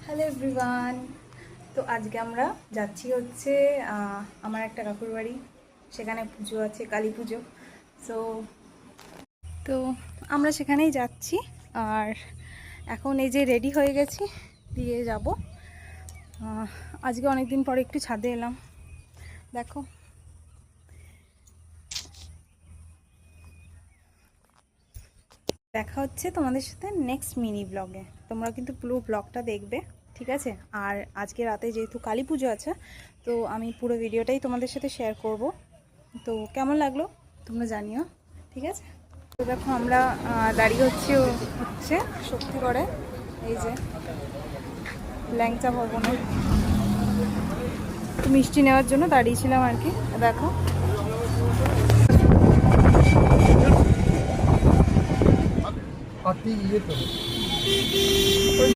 Hello everyone. তো আজকে আমরা যাচ্ছি হচ্ছে আমার একটা কাকুর বাড়ি। সেখানে পুজো আছে, কালী পুজো। সো তো আমরা সেখানেই যাচ্ছি। আর এখন এই যে রেডি হয়ে গেছি, দিয়ে যাব। আজকে অনেক দিন পরে একটু ছাদে এলাম, দেখো। দেখা হচ্ছে তোমাদের সাথে নেক্সট মিনি ব্লগে। তোমরা কিন্তু পুরো ব্লগটা দেখবে, ঠিক আছে? আর আজকে রাতে যেহেতু কালী পুজো আছে, তো আমি পুরো ভিডিওটাই তোমাদের সাথে শেয়ার করব। তো কেমন লাগলো তোমরা জানিও, ঠিক আছে? তো দেখো আমরা দাঁড়িয়ে হচ্ছে শক্তিগড়ে, এই যে ল্যাংচা ভবনে। তো মিষ্টি নেওয়ার জন্য দাঁড়িয়েছিলাম আর কি। দেখো পাতি ইয়ে তো